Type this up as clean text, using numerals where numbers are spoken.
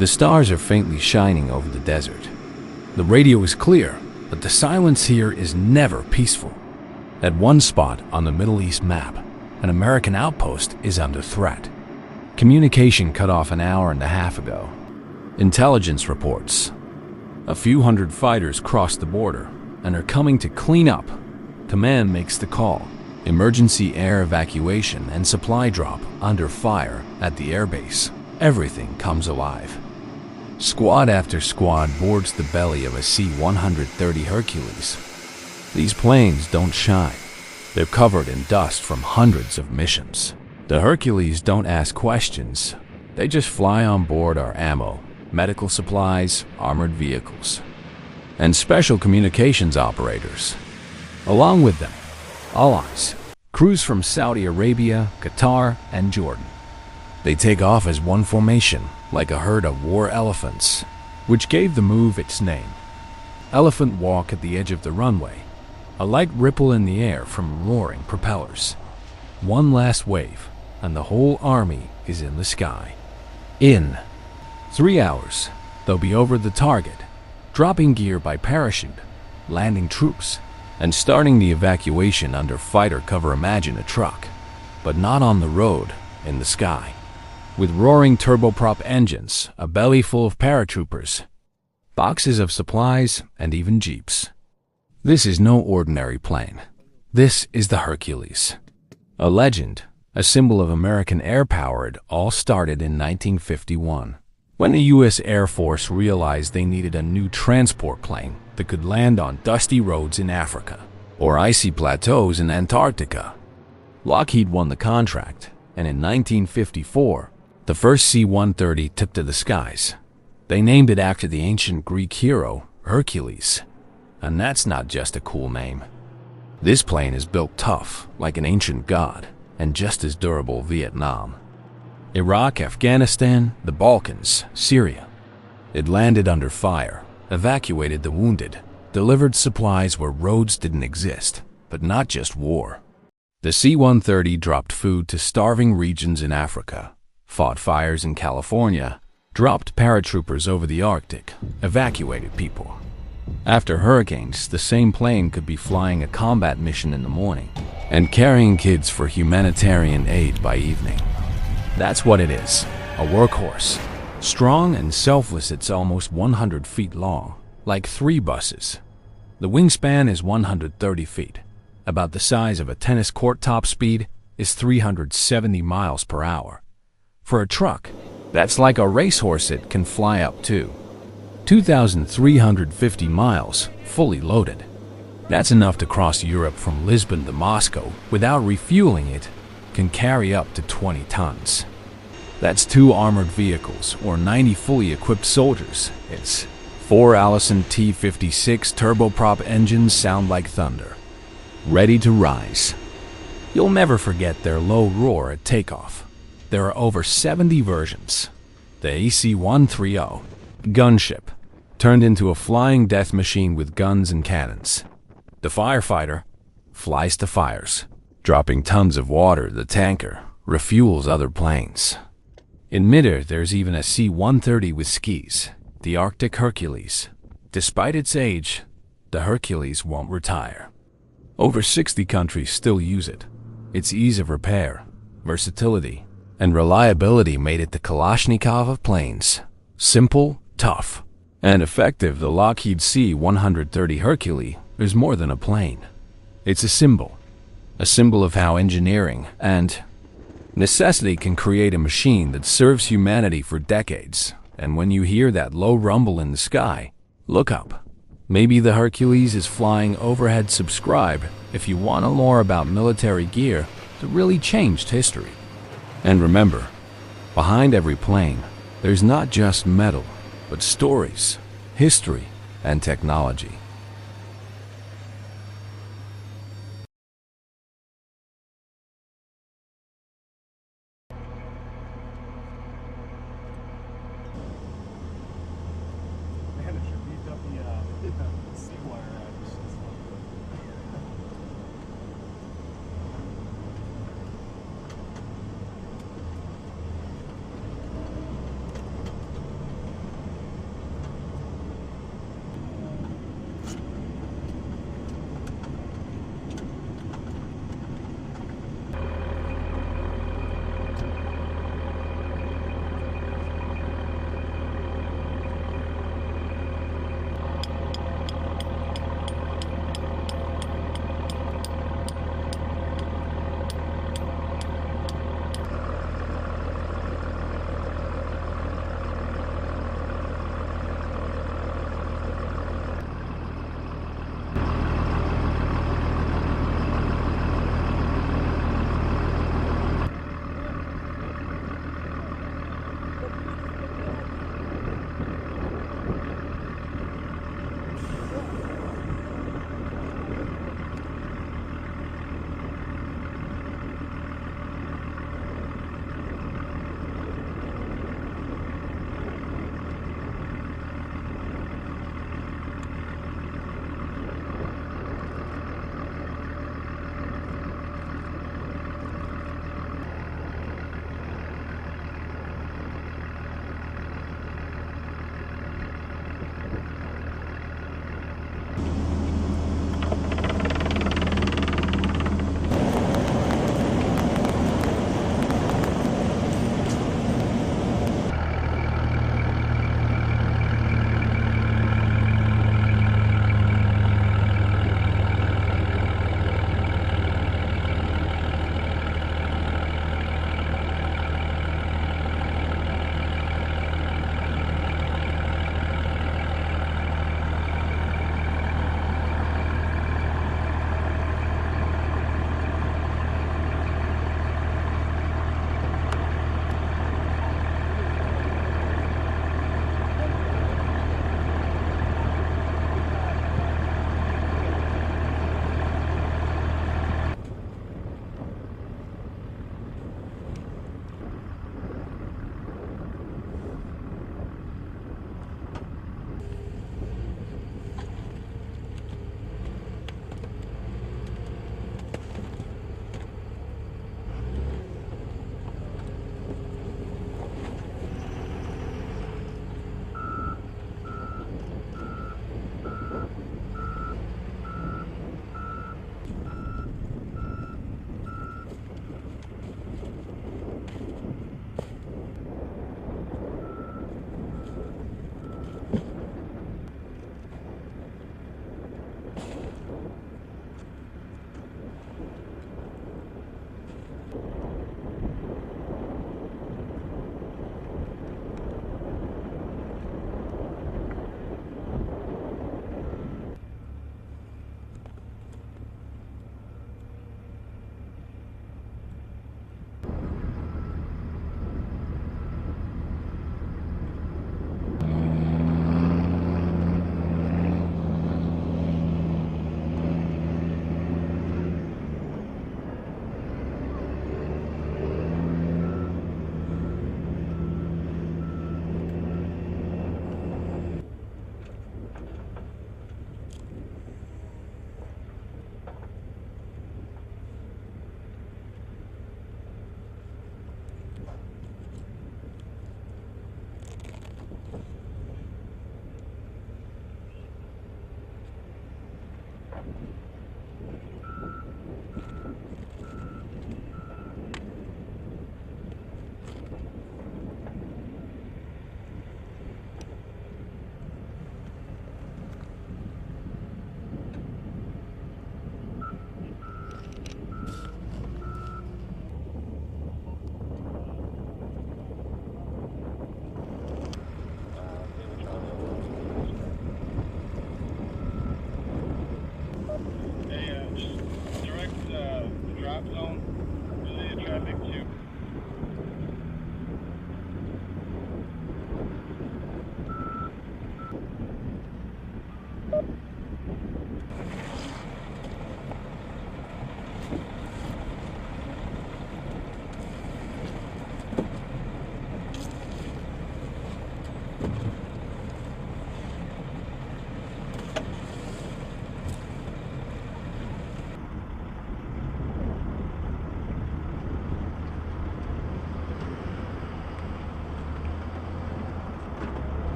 The stars are faintly shining over the desert. The radio is clear, but the silence here is never peaceful. At one spot on the Middle East map, an American outpost is under threat. Communication cut off an hour and a half ago. Intelligence reports a few hundred fighters crossed the border and are coming to clean up. Command makes the call. Emergency air evacuation and supply drop under fire at the airbase. Everything comes alive. Squad after squad boards the belly of a C-130 Hercules. These planes don't shine. They're covered in dust from hundreds of missions. The Hercules don't ask questions. They just fly on board our ammo, medical supplies, armored vehicles, and special communications operators. Along with them, allies, crews from Saudi Arabia, Qatar, and Jordan. They take off as one formation, like a herd of war elephants, which gave the move its name. Elephant walk at the edge of the runway, a light ripple in the air from roaring propellers. One last wave, and the whole army is in the sky. In 3 hours, they'll be over the target, dropping gear by parachute, landing troops, and starting the evacuation under fighter cover. Imagine a truck, but not on the road, in the sky, with roaring turboprop engines, a belly full of paratroopers, boxes of supplies, and even jeeps. This is no ordinary plane. This is the Hercules. A legend, a symbol of American air power. It all started in 1951, when the U.S. Air Force realized they needed a new transport plane that could land on dusty roads in Africa or icy plateaus in Antarctica. Lockheed won the contract, and in 1954, the first C-130 took to the skies. They named it after the ancient Greek hero, Hercules. And that's not just a cool name. This plane is built tough, like an ancient god, and just as durable. Vietnam, Iraq, Afghanistan, the Balkans, Syria. It landed under fire, evacuated the wounded, delivered supplies where roads didn't exist, but not just war. The C-130 dropped food to starving regions in Africa, fought fires in California, dropped paratroopers over the Arctic, evacuated people. After hurricanes, the same plane could be flying a combat mission in the morning and carrying kids for humanitarian aid by evening. That's what it is, a workhorse. Strong and selfless. It's almost 100 feet long, like 3 buses. The wingspan is 130 feet, about the size of a tennis court. Top speed is 370 miles per hour. For a truck, that's like a racehorse. It can fly up to 2,350 miles, fully loaded. That's enough to cross Europe from Lisbon to Moscow without refueling. It can carry up to 20 tons. That's 2 armored vehicles or 90 fully equipped soldiers. Its 4 Allison T-56 turboprop engines sound like thunder, ready to rise. You'll never forget their low roar at takeoff. There are over 70 versions. The AC-130, gunship, turned into a flying death machine with guns and cannons. The firefighter flies to fires, dropping tons of water. The tanker refuels other planes. In midair, there's even a C-130 with skis, the Arctic Hercules. Despite its age, the Hercules won't retire. Over 60 countries still use it. Its ease of repair, versatility, and reliability made it the Kalashnikov of planes. Simple, tough, and effective. The Lockheed C-130 Hercules is more than a plane. It's a symbol of how engineering and necessity can create a machine that serves humanity for decades. And when you hear that low rumble in the sky, look up. Maybe the Hercules is flying overhead. Subscribe if you want to know more about military gear that really changed history. And remember, behind every plane, there's not just metal, but stories, history, and technology.